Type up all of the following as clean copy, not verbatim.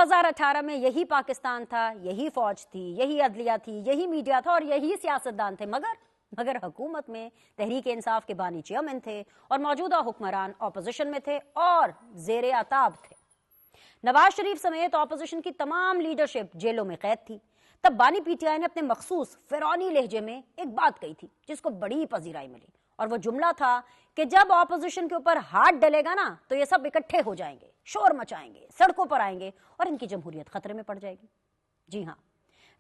2018 में यही पाकिस्तान था, यही फौज थी, यही अदलिया थी, यही मीडिया था और यही सियासतदान थे, मगर हुकूमत में तहरीक इंसाफ के बानी चेयरमैन थे और मौजूदा हुक्मरान अपोजिशन में थे और जेर अताब थे। नवाज शरीफ समेत अपोजिशन की तमाम लीडरशिप जेलों में कैद थी। तब बानी पीटीआई ने अपने मखसूस फिरौनी लहजे में एक बात कही थी जिसको बड़ी पजीराई मिली, और वो जुमला था कि जब अपोजिशन के ऊपर हाथ डलेगा ना तो ये सब इकट्ठे हो जाएंगे, शोर मचाएंगे, सड़कों पर आएंगे और इनकी जमहूरियत खतरे में पड़ जाएगी। जी हाँ,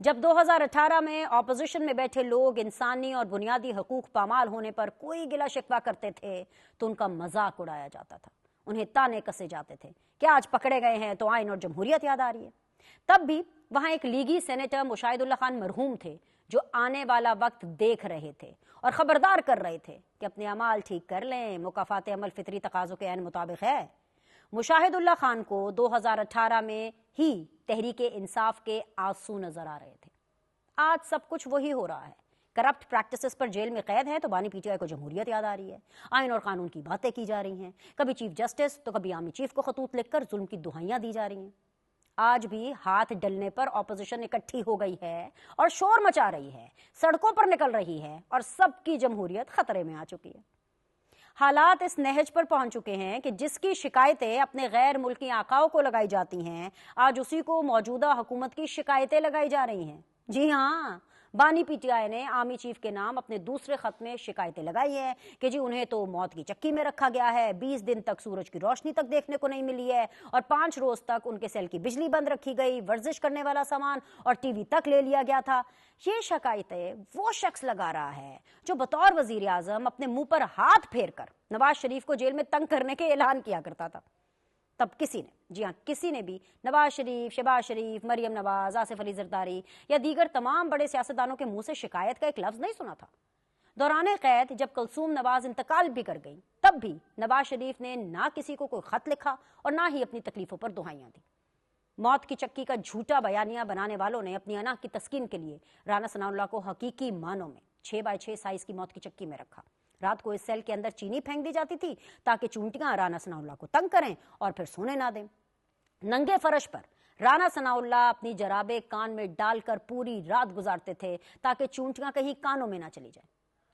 जब 2018 में अपोजिशन में बैठे लोग इंसानी और बुनियादी हकूक पामाल होने पर कोई गिला शिकवा करते थे तो उनका मजाक उड़ाया जाता था, उन्हें ताने कसे जाते थे कि आज पकड़े गए हैं तो आइन और जमहूरियत याद आ रही है। तब भी वहां एक लीगी सेनेटर मुशाहिदुल्लाह खान मरहूम थे जो आने वाला वक्त देख रहे थे और खबरदार कर रहे थे कि अपने अमाल ठीक कर लें, मुकाफात अमल फितरी तकाज़ों के ऐन मुताबिक है। मुशाहिदुल्लाह खान को 2018 में ही तहरीक इंसाफ के आंसू नजर आ रहे थे। आज सब कुछ वही हो रहा है। करप्ट प्रैक्टिसेस पर जेल में कैद है तो बानी पीटीआई को जमहूरियत याद आ रही है, आइन और कानून की बातें की जा रही हैं, कभी चीफ जस्टिस तो कभी आर्मी चीफ को खतूत लिखकर जुल्म की दुहाइयां दी जा रही हैं। आज भी हाथ डलने पर अपोजिशन इकट्ठी हो गई है और शोर मचा रही है, सड़कों पर निकल रही है और सबकी जमहूरियत खतरे में आ चुकी है। हालात इस नहज पर पहुंच चुके हैं कि जिसकी शिकायतें अपने गैर मुल्की आकाओं को लगाई जाती हैं, आज उसी को मौजूदा हुकूमत की शिकायतें लगाई जा रही हैं। जी हाँ, बानी पीटीआई ने आर्मी चीफ के नाम अपने दूसरे खत में शिकायतें लगाई हैं कि जी उन्हें तो मौत की चक्की में रखा गया है, 20 दिन तक सूरज की रोशनी तक देखने को नहीं मिली है और 5 रोज तक उनके सेल की बिजली बंद रखी गई, वर्जिश करने वाला सामान और टीवी तक ले लिया गया था। ये शिकायतें वो शख्स लगा रहा है जो बतौर वजीर आजम अपने मुंह पर हाथ फेर कर नवाज शरीफ को जेल में तंग करने के ऐलान किया करता था। तब किसी ने, जी हाँ किसी ने भी नवाज शरीफ, शहबाज शरीफ, मरियम नवाज, आसिफ अली जरदारी या दीगर तमाम बड़े सियासतदानों के मुंह से शिकायत का एक लफ्ज नहीं सुना था। दौरान कैद जब कलसूम नवाज इंतकाल भी कर गई तब भी नवाज शरीफ ने ना किसी को कोई खत लिखा और ना ही अपनी तकलीफों पर दुहाइयां दी। मौत की चक्की का झूठा बयानिया बनाने वालों ने अपनी अना की तस्कीन के लिए राना सनाउल्लाह को हकीकी मानों में 6x6 साइज की मौत की चक्की में रखा। रात को इस सेल के अंदर चीनी फेंक दी जाती थी ताकि चूंटियां राना सनाउल्लाह को तंग करें और फिर सोने ना दें। नंगे फर्श पर राना सनाउल्लाह अपनी जराबे कान में डालकर पूरी रात गुजारते थे ताकि चूंटियां कहीं कानों में ना चली जाए।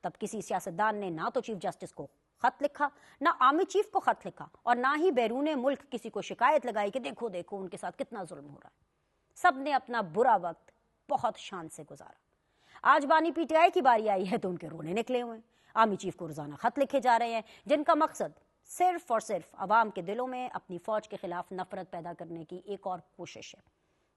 तब किसी सियासतदान ने ना तो चीफ जस्टिस को खत लिखा, ना आर्मी चीफ को खत लिखा और ना ही बैरूने मुल्क किसी को शिकायत लगाई कि देखो देखो उनके साथ कितना जुल्म हो रहा है। सब ने अपना बुरा वक्त बहुत शान से गुजारा। आज बानी पीटीआई की बारी आई है तो उनके रोने निकले हुए हैं। आर्मी चीफ को रोजाना खत लिखे जा रहे हैं जिनका मकसद सिर्फ और सिर्फ अवाम के दिलों में अपनी फौज के खिलाफ नफरत पैदा करने की एक और कोशिश है,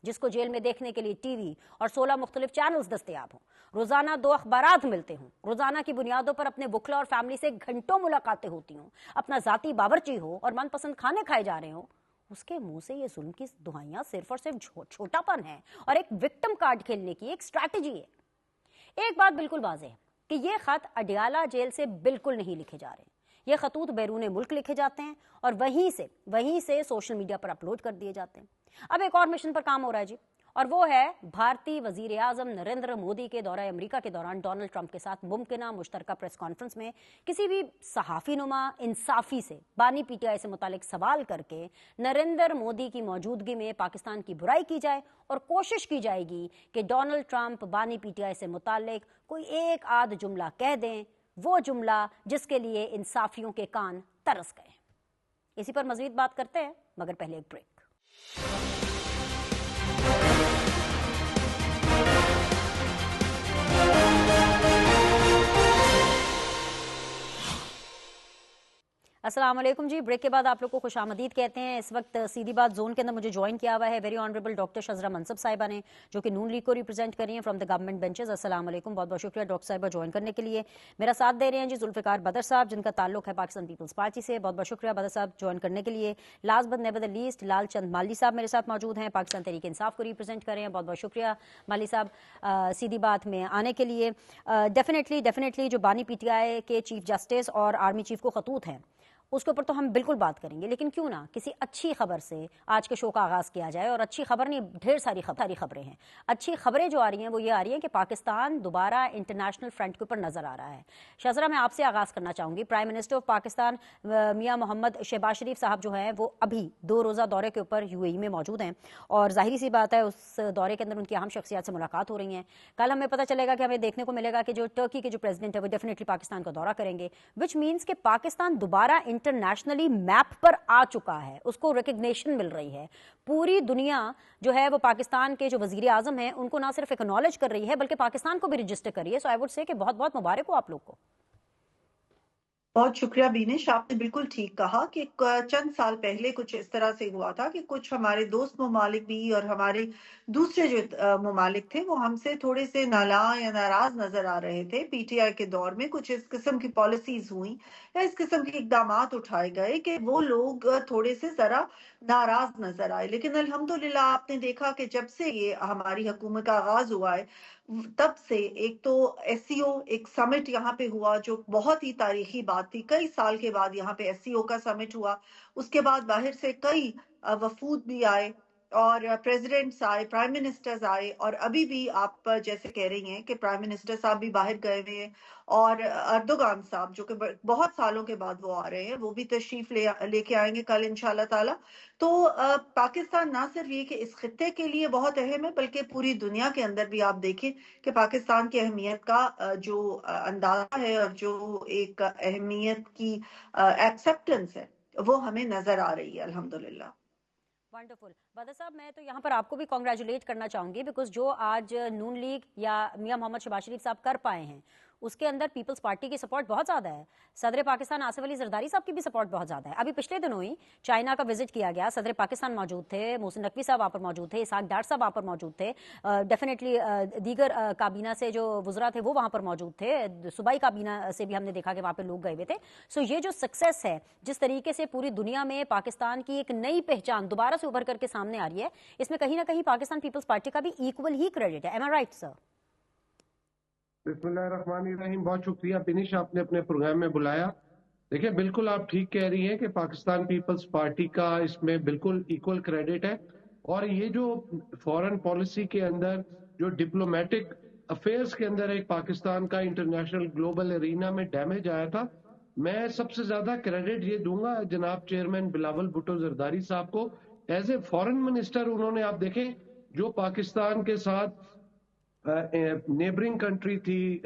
जिसको जेल में देखने के लिए टीवी और 16 मुख्तलिफ चैनल्स दस्तयाब हों, रोजाना 2 अखबारात मिलते हों, रोजाना की बुनियादों पर अपने बुखला और फैमिली से घंटों मुलाकातें होती हों, अपना जाती बावर्ची हो और मनपसंद खाने खाए जा रहे हों, उसके मुंह से ये जुल्म की दुहाइयां सिर्फ और सिर्फ छोटापन है और एक विक्टिम कार्ड खेलने की एक स्ट्रैटेजी है। एक बात बिल्कुल वाज़ेह है कि ये खत अडियाला जेल से बिल्कुल नहीं लिखे जा रहे। ये खतूत बैरूने मुल्क लिखे जाते हैं और वहीं से सोशल मीडिया पर अपलोड कर दिए जाते हैं। अब एक और मिशन पर काम हो रहा है जी, और वो है भारतीय वजीर आजम नरेंद्र मोदी के दौरा अमेरिका के दौरान डोनाल्ड ट्रंप के साथ मुमकिना मुश्तरका प्रेस कॉन्फ्रेंस में किसी भी सहाफ़ी नुमा इंसाफी से बानी पीटीआई से मुतालिक सवाल करके नरेंद्र मोदी की मौजूदगी में पाकिस्तान की बुराई की जाए और कोशिश की जाएगी कि डोनाल्ड ट्रंप बानी पीटीआई से मुतालिक कोई एक आध जुमला कह दें, वो जुमला जिसके लिए इंसाफियों के कान तरस गए। इसी पर मजीद बात करते हैं मगर पहले एक ब्रेक। अस्सलाम वालेकुम जी। ब्रेक के बाद आप लोग को खुशामदीद कहते हैं। इस वक्त सीधी बात जोन के अंदर मुझे ज्वाइन किया हुआ है वेरी ऑनरेबल डॉक्टर शजरा मनसब साहिबा ने, जो कि नून लीग को रिप्रेजेंट कर रही हैं फ्रॉम द गवर्नमेंट बेंचेस। अस्सलाम वालेकुम, बहुत बहुत शुक्रिया डॉक्टर साहिबा ज्वाइन करने के लिए। मेरा साथ दे रहे हैं जी जुल्फिकार बदर साहब, जिनका ताल्लुक है पाकिस्तान पीपल्स पार्टी से। बहुत बहुत शुक्रिया बदर साहब ज्वाइन करने के लिए। Last but never the least Lal Chand Mali साहब मेरे साथ मौजूद हैं, पाकिस्तान तहरीक इंसाफ को रिप्रेजेंट कर रहे हैं। बहुत बहुत शुक्रिया माली साहब सीधी बात में आने के लिए। डेफिनेटली जो बानी पीटीआई के चीफ जस्टिस और आर्मी चीफ को खतूत हैं اس کے اوپر تو ہم بالکل بات کریں گے، لیکن کیوں نہ کسی اچھی خبر سے آج کے شو کا آغاز کیا جائے. اور اچھی خبر نہیں، ڈھیر ساری خبریں ہیں. اچھی خبریں جو آ رہی ہیں وہ یہ آ رہی ہیں کہ پاکستان دوبارہ انٹرنیشنل فرنٹ کے اوپر نظر آ رہا ہے. شہزرہ، میں آپ سے آغاز کرنا چاہوں گی. پرائم منسٹر آف پاکستان میاں محمد شہباز شریف صاحب جو ہیں وہ ابھی 2 روزہ دورے کے اوپر UAE میں موجود ہیں، اور ظاہری سی بات ہے اس دورے کے اندر ان کی اہم شخصیات سے ملاقات ہو رہی ہیں. کل ہمیں پتہ چلے گا کہ ہمیں دیکھنے کو ملے گا کہ جو ٹرکی کے جو پریزیڈنٹ ہے وہ ڈیفینیٹلی پاکستان کا دورہ کریں گے، وچ مینس کہ پاکستان دوبارہ انٹرنیشنلی میپ پر آ چکا ہے، اس کو ریکگنیشن مل رہی ہے. پوری دنیا جو ہے وہ پاکستان کے جو وزیر اعظم ہیں ان کو نہ صرف اکنالج کر رہی ہے بلکہ پاکستان کو بھی رجسٹر کر رہی ہے. سو آئی وڈ سے کہ بہت بہت مبارک ہو آپ لوگ کو. بہت شکریہ بینش، آپ نے بالکل ٹھیک کہا کہ چند سال پہلے کچھ اس طرح سے ہوا تھا کہ کچھ ہمارے دوست ممالک بھی اور ہمارے دوسرے جو ممالک تھے وہ ہم سے تھوڑے سے نالاں یا ناراض نظر آ رہے تھے. PTI کے دور میں کچھ اس قسم کی پالیسیز ہوئیں یا اس قسم کے اقدامات اٹھائے گئے کہ وہ لوگ تھوڑے سے ذرا ناراض نظر آئے. لیکن الحمدللہ آپ نے دیکھا کہ جب سے یہ ہماری حکومت کا آغاز ہوا ہے تب سے ایک تو SCO ایک سمٹ یہاں پہ ہوا جو بہت ہی تاریخی بات تھی. کئی سال کے بعد یہاں پہ SCO کا سمٹ ہوا. اس کے بعد باہر سے کئی وفود بھی آئے اور پریزیڈنٹس آئے، پرائم منسٹرز آئے، اور ابھی بھی آپ جیسے کہہ رہی ہیں کہ پرائم منسٹر صاحب بھی باہر گئے ہوئے ہیں، اور اردوغان صاحب جو کہ بہت سالوں کے بعد وہ آ رہے ہیں وہ بھی تشریف لے کے آئیں گے کل انشاءاللہ تعالی. تو پاکستان نہ صرف یہ کہ اس خطے کے لیے بہت اہم ہے بلکہ پوری دنیا کے اندر بھی آپ دیکھیں کہ پاکستان کی اہمیت کا جو اندازہ ہے اور جو ایک اہمیت کی ایکسپٹنس ہے وہ ہمیں نظر آ رہی ہے الحمدللہ. ونڈرفل. بدر صاحب، میں تو یہاں پر آپ کو بھی کانگریچولیٹ کرنا چاہوں گی بیکاز جو آج نون لیگ یا میاں محمد شہباز شریف صاحب کر پائے ہیں اس کے اندر پیپلز پارٹی کی سپورٹ بہت زیادہ ہے. صدر پاکستان آصف علی زرداری صاحب کی بھی سپورٹ بہت زیادہ ہے. ابھی پچھلے دنوں ہی چائنا کا وزٹ کیا گیا، صدر پاکستان موجود تھے، محسن نقوی صاحب وہاں پر موجود تھے، اسحاق ڈار صاحب وہاں پر موجود تھے، ڈیفینیٹلی دیگر کابینہ سے جو وزراء تھے وہ وہاں پر موجود تھے، صوبائی کابینہ سے بھی ہم نے دیکھا کہ وہاں پہ لوگ گئے ہوئے تھے. سو یہ جو سکسیس ہے جس طریقے سے پوری دنیا میں پاکستان کی ایک نئی پہچان دوبارہ سے ابھر کر کے سامنے آ رہی ہے، اس میں کہیں نہ کہیں پاکستان پیپلز پارٹی کا بھی ایکول ہی کریڈٹ ہے. ایم آئی رائٹ سر؟ بسم اللہ الرحمن الرحیم. بہت شکریہ بینش، آپ نے اپنے پروگرام میں بلایا. دیکھیں بالکل آپ ٹھیک کہہ رہی ہیں کہ پاکستان پیپلز پارٹی کا اس میں بالکل ایکول کریڈٹ ہے، اور یہ جو فورن پالیسی کے اندر جو ڈپلومیٹک افیئرز کے اندر ایک پاکستان کا انٹرنیشنل گلوبل ارینا میں ڈیمیج آیا تھا، میں سب سے زیادہ کریڈٹ یہ دوں گا جناب چیئرمین بلاول بھٹو زرداری صاحب کو. ایز اے فورن منسٹر انہوں نے، آپ دیکھیں جو پاکستان کے ساتھ نیبرنگ کنٹری تھی،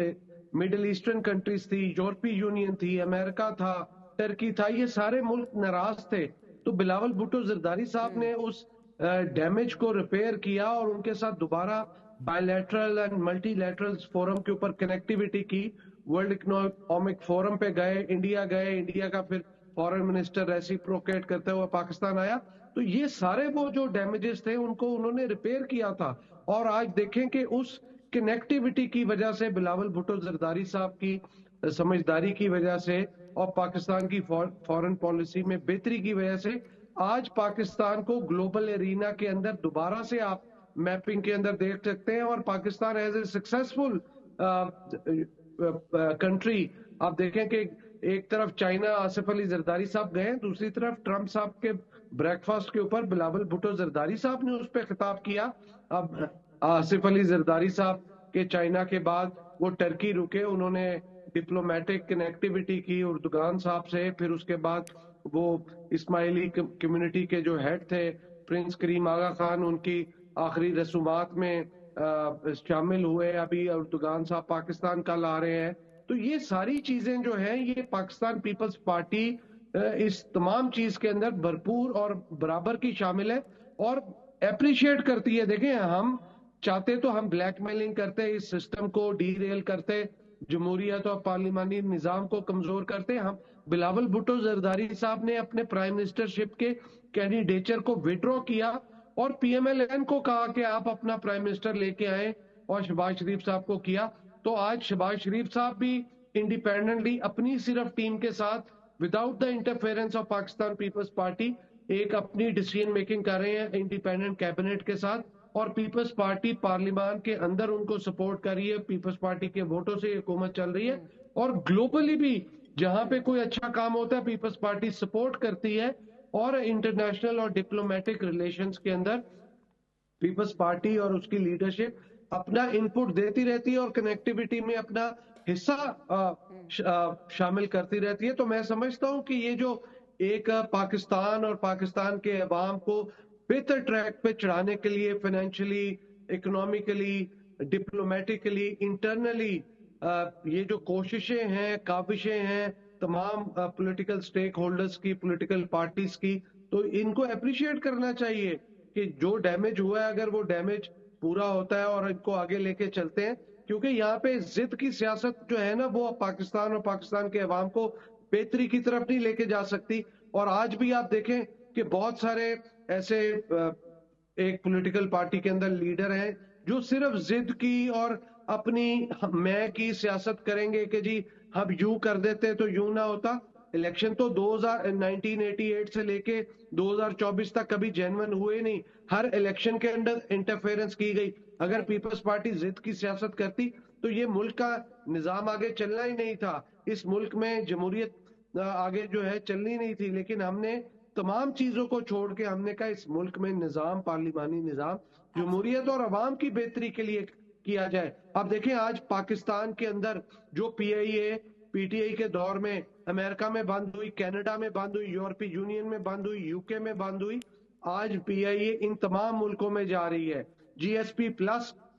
مڈل ایسٹرن کنٹریز تھی، یورپی یونین تھی، امریکہ تھا، ٹرکی تھا، یہ سارے ملک ناراض تھے. تو بلاول بھٹو زرداری صاحب نے اس ڈیمیج کو ریپیئر کیا اور ان کے ساتھ دوبارہ by lateral and multi lateral forum کے اوپر کنیکٹیویٹی کی. ورلڈ اکنامک فورم پہ گئے، انڈیا کا پھر فورن منسٹر ریسیپروکیٹ کرتے ہوئے پاکستان آیا. تو یہ سارے وہ جو ڈیمیجز تھے ان کو انہوں نے ریپیئر کیا تھا، اور آج دیکھیں کہ اس کنیکٹیویٹی کی وجہ سے، بلاول بھٹو زرداری صاحب کی سمجھداری کی وجہ سے اور پاکستان کی فورن پالیسی میں بہتری کی وجہ سے آج پاکستان کو گلوبل ایرینا کے اندر دوبارہ سے آپ میپنگ کے اندر دیکھ سکتے ہیں. اور Pakistan as a successful country, آپ دیکھیں کہ ایک طرف چائنا آصف علی زرداری صاحب گئے، دوسری طرف ٹرمپ صاحب کے بریک فاسٹ کے اوپر بلاول بھٹو زرداری صاحب نے اس پہ خطاب کیا. اب آصف علی زرداری صاحب کے چائنا کے بعد وہ ٹرکی رکے، انہوں نے ڈپلومیٹک کنیکٹیویٹی کی اردوغان صاحب سے، پھر اس کے بعد وہ اسماعیلی کمیونٹی کے جو ہیڈ تھے پرنس کریم آغا خان، ان کی آخری رسومات میں شامل ہوئے. ابھی اردوغان صاحب پاکستان کل آ رہے ہیں. تو یہ ساری چیزیں جو ہیں یہ پاکستان پیپلز پارٹی اس تمام چیز کے اندر بھرپور اور برابر کی شامل ہے اور اپریشیٹ کرتی ہے. دیکھیں ہم چاہتے تو ہم بلیک میلنگ کرتے، اس سسٹم کو ڈی ریل کرتے، جمہوریت اور پارلیمانی نظام کو کمزور کرتے. ہم بلاول بھٹو زرداری صاحب نے اپنے پرائم منسٹرشپ کے کینڈیڈیچر کو وڈرا کیا اور PMLN کو کہا کہ آپ اپنا پرائم منسٹر لے کے آئیں، اور شہباز شریف صاحب کو کیا. تو آج شہباز شریف صاحب بھی انڈیپینڈنٹلی اپنی صرف ٹیم کے ساتھ without the interference of Pakistan Peoples Party ایک اپنی ڈیسیژن میکنگ کر رہے ہیں انڈیپینڈنٹ کیبنٹ کے ساتھ، اور پیپلز پارٹی پارلیمان کے اندر ان کو سپورٹ کر رہی ہے. پیپلز پارٹی کے ووٹوں سے یہ حکومت چل رہی ہے، اور گلوبلی بھی जहां पे कोई अच्छा काम होता है पीपल्स पार्टी सपोर्ट करती है, और इंटरनेशनल और डिप्लोमेटिक रिलेशंस के अंदर पीपल्स पार्टी और उसकी लीडरशिप अपना इनपुट देती रहती है और कनेक्टिविटी में अपना हिस्सा शामिल करती रहती है। तो मैं समझता हूं कि ये जो एक पाकिस्तान और पाकिस्तान के अवाम को बेहतर ट्रैक पे चढ़ाने के लिए फाइनेंशियली, इकोनॉमिकली, डिप्लोमेटिकली, इंटरनली ये जो कोशिशें हैं, काविशें हैं तमाम पॉलिटिकल स्टेक होल्डर्स की, पॉलिटिकल पार्टीज की, तो इनको अप्रिशिएट करना चाहिए कि जो डैमेज हुआ है अगर वो डैमेज पूरा होता है और इनको आगे लेके चलते हैं, क्योंकि यहाँ पे जिद की सियासत जो है ना वो पाकिस्तान और पाकिस्तान के अवाम को बेहतरी की तरफ नहीं लेके जा सकती। और आज भी आप देखें कि बहुत सारे ऐसे एक पॉलिटिकल पार्टी के अंदर लीडर हैं जो सिर्फ जिद की और अपनी मैं की सियासत करेंगे कि जी हम यूं कर देते तो यूं ना होता। इलेक्शन तो 1988 से लेके 2024 तक कभी जेन्युइन हुए नहीं, हर इलेक्शन के अंदर इंटरफेरेंस की गई। अगर पीपल्स पार्टी जिद की सियासत करती तो ये मुल्क का निजाम आगे चलना ही नहीं था, इस मुल्क में जमहूरियत आगे जो है चलनी नहीं थी। लेकिन हमने तमाम चीजों को छोड़ के हमने कहा इस मुल्क में निजाम, पार्लिमानी निजाम जमहूरियत और अवाम की बेहतरी के लिए किया जाए। आप देखें आज पाकिस्तान के अंदर जो PIA PTI के दौर में अमेरिका में बंद हुई, कनाडा में बंद हुई, यूरोपीय यूनियन में बंद हुई, UK में बंद हुई, आज PIA इन तमाम मुल्कों में जा रही है। GSP+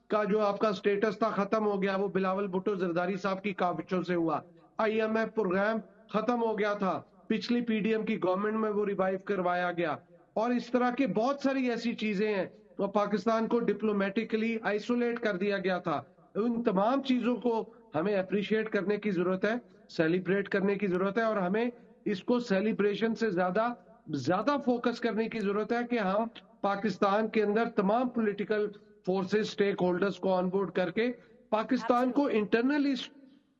का जो आपका स्टेटस था खत्म हो गया, वो बिलावल भुट्टो जरदारी साहब की काविशों से हुआ। IMF प्रोग्राम खत्म हो गया था, पिछली PDM की गवर्नमेंट में वो रिवाइव करवाया गया। और इस तरह के बहुत सारी ऐसी चीजें हैं, तो पाकिस्तान को डिप्लोमेटिकली आइसोलेट कर दिया गया था। उन तमाम चीजों को हमें अप्रिशिएट करने की जरूरत है, सेलिब्रेट करने की जरूरत है, और हमें इसको सेलिब्रेशन से ज्यादा फोकस करने की जरूरत है कि हम पाकिस्तान के अंदर तमाम पॉलिटिकल फोर्सेस, स्टेक होल्डर्स को ऑनबोर्ड करके पाकिस्तान को इंटरनली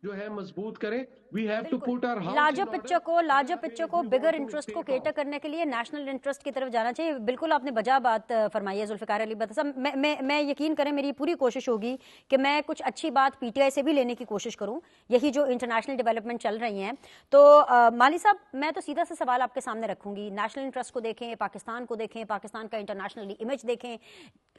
जो है मजबूत करें। We have to put our larger picture को बिगर इंटरेस्ट को केटर करने के लिए नेशनल इंटरेस्ट की तरफ जाना चाहिए। बिल्कुल आपने बजा बात फरमाई है जुल्फिकार अली भट्ट साहब। मैं यकीन करें मेरी पूरी कोशिश होगी कि मैं कुछ अच्छी बात PTI से भी लेने की कोशिश करूं, यही जो इंटरनेशनल डेवलपमेंट चल रही हैं। तो माली साहब, मैं तो सीधा सा सवाल आपके सामने रखूंगी, नेशनल इंटरेस्ट को देखें, पाकिस्तान को देखें, पाकिस्तान का इंटरनेशनली इमेज देखें,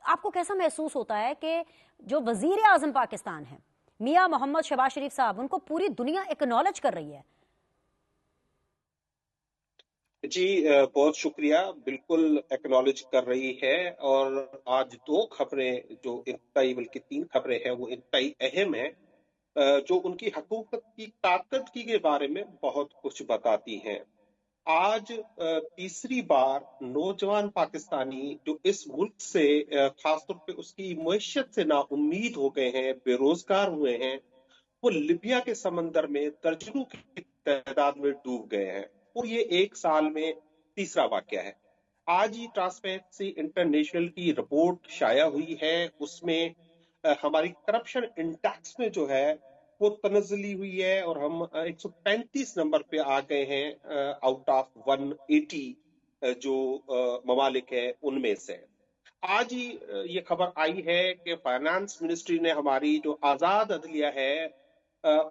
आपको कैसा महसूस होता है कि जो वजीर आजम पाकिस्तान है मियां मोहम्मद शहबाज शरीफ साहब, उनको पूरी दुनिया एक्नॉलेज कर रही है? जी बहुत शुक्रिया, बिल्कुल एक्नॉलेज कर रही है। और आज दो खबरें जो इंतहाई, बल्कि तीन खबरें हैं, वो इंतहाई अहम है, जो उनकी हुकूमत की कारकर्दगी के बारे में बहुत कुछ बताती हैं। आज तीसरी बार नौजवान पाकिस्तानी जो इस मुल्क से खासतौर पे उसकी मईशत से नाउम्मीद हो गए हैं, बेरोजगार हुए हैं, वो लिबिया के समंदर में दर्जनों की तादाद में डूब गए हैं। और ये एक साल में तीसरा वाकया है। आज ही ट्रांसपेरेंसी इंटरनेशनल की रिपोर्ट शाया हुई है, उसमें हमारी करप्शन इंडेक्स में जो है वो तनज़्ज़ुली हुई है और हम 135 नंबर पे आ गए हैं आउट ऑफ 180 जो ममालिक है उनमें से। आज ही ये खबर आई है कि फाइनेंस मिनिस्ट्री ने हमारी जो आजाद अदलिया है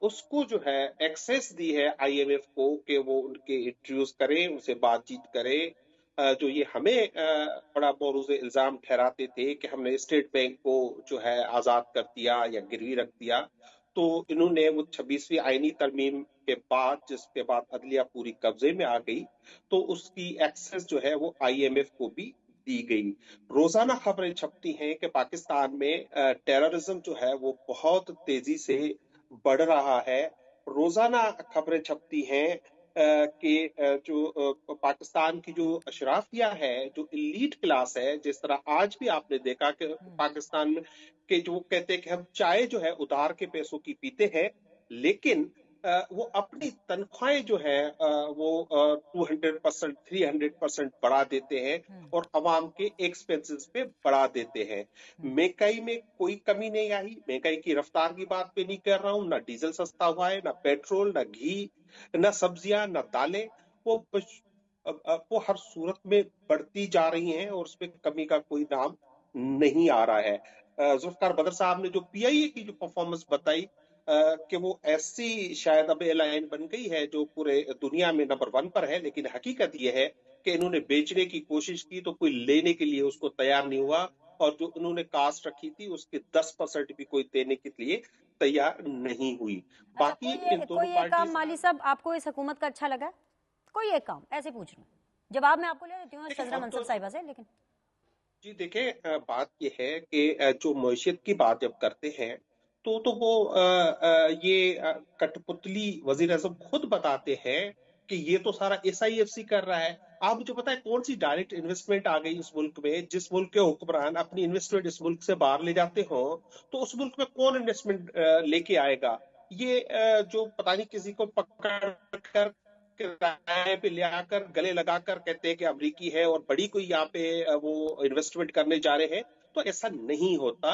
उसको जो है एक्सेस दी है IMF को कि वो उनके इंटरव्यूज करें, उनसे बातचीत करें। जो ये हमें बड़ा मौरूज़ इल्जाम ठहराते थे कि हमने स्टेट बैंक को जो है आजाद कर दिया या गिरवी रख दिया, तो इन्होंने वो 26वीं आईनी तरमीम के बाद, जिसके बाद अदलिया पूरी कब्जे में आ गई, तो उसकी एक्सेस जो है वो IMF को भी दी गई। रोजाना खबरें छपती हैं कि पाकिस्तान में टेररिज्म जो है वो बहुत तेजी से बढ़ रहा है। रोजाना खबरें छपती हैं कि जो पाकिस्तान की जो अशराफिया है, जो इलीट क्लास है, जिस तरह आज भी आपने देखा कि पाकिस्तान में के जो कहते हैं कि हम चाय जो है उधार के पैसों की पीते हैं, लेकिन वो अपनी तनख्वाहें जो है वो 200% 300% बढ़ा देते हैं और अवाम के एक्सपेंसेस पे बढ़ा देते हैं। महंगाई में कोई कमी नहीं आई, महंगाई की रफ्तार की बात पे नहीं कर रहा हूँ, ना डीजल सस्ता हुआ है, ना पेट्रोल, ना घी, ना सब्जियां, ना दालें, वो हर सूरत में बढ़ती जा रही हैं और उसमें कमी का कोई नाम नहीं आ रहा है। जुल्फिकार बदर साहब ने जो PIA की जो परफॉर्मेंस बताई, कि वो ऐसी शायद अब एयरलाइन बन गई है जो पूरे दुनिया में नंबर 1 पर है, लेकिन हकीकत ये है कि इन्होंने बेचने की कोशिश की तो कोई लेने के लिए उसको तैयार नहीं हुआ, और जो उन्होंने कास्ट रखी थी उसके 10% भी कोई देने के लिए तैयार नहीं हुई। बाकी इन दोनों कोई एक काम पार्टी माली साहब आपको इस हुकूमत का अच्छा लगा? कोई एक काम ऐसे पूछ रही हूँ, जवाब मैं आपको ले देती हूँ शजरा मनसब साहिबा से, लेकिन जी देखें, बात यह है कि जो मईशत की बात जब करते हैं तो वो ये कठपुतली वजीर आजम खुद बताते हैं कि ये तो सारा SIFC कर रहा है। आप मुझे पता है कौन सी डायरेक्ट इन्वेस्टमेंट आ गई इस मुल्क में? जिस मुल्क के हुक्मरान अपनी इन्वेस्टमेंट इस मुल्क से बाहर ले जाते हो तो उस मुल्क में कौन इन्वेस्टमेंट लेके आएगा? ये जो पता नहीं किसी को पकड़ कर किराए पे ले आकर गले लगाकर कहते हैं कि अमरीकी है और बड़ी कोई यहाँ पे वो इन्वेस्टमेंट करने जा रहे हैं, तो ऐसा नहीं होता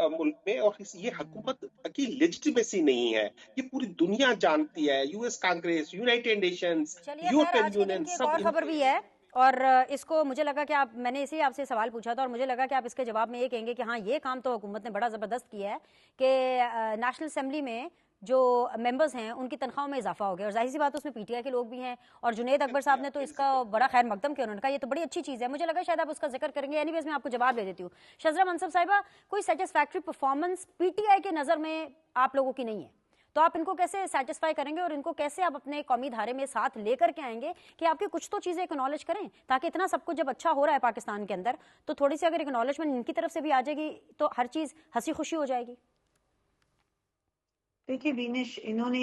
मुल्क में। और ये हुकूमत की लेजिटिमेसी नहीं है, ये पूरी दुनिया जानती है। US कांग्रेस, यूनाइटेड नेशंस, चलिए खैर, यूरोपियन आज के दिन यूनियन की एक सब और खबर भी है, और इसको मुझे लगा कि मैंने इसी आपसे सवाल पूछा था और मुझे लगा कि आप इसके जवाब में ये कहेंगे कि हाँ, ये काम तो हुकूमत ने बड़ा ज़बरदस्त किया है कि नेशनल असेंबली में जो मेंबर्स हैं उनकी तनख्वाहों में इजाफा हो गया, और जाहिर सी बात उसमें PTI के लोग भी हैं, और जुनैद अकबर साहब ने तो इसका बड़ा खैर मकदम किया, उन्होंने कहा ये तो बड़ी अच्छी चीज़ है। मुझे लगा शायद आप उसका जिक्र करेंगे, एनीवेज मैं आपको जवाब दे देती हूँ। शजरा मनसब साहिबा, कोई सेटिस्फैक्ट्री परफॉर्मेंस PTI के नज़र में आप लोगों की नहीं है, तो आप इनको कैसे सेटिस्फाई करेंगे और इनको कैसे आप अपने कौमी धारे में साथ लेकर के आएंगे कि आपकी कुछ तो चीज़ें एक्नॉलेज करें, ताकि इतना सब कुछ जब अच्छा हो रहा है पाकिस्तान के अंदर तो थोड़ी सी अगर एक्नॉलेजमेंट इनकी तरफ से भी आ जाएगी तो हर चीज़ हंसी खुशी हो जाएगी। देखिए बीनिश, इन्होंने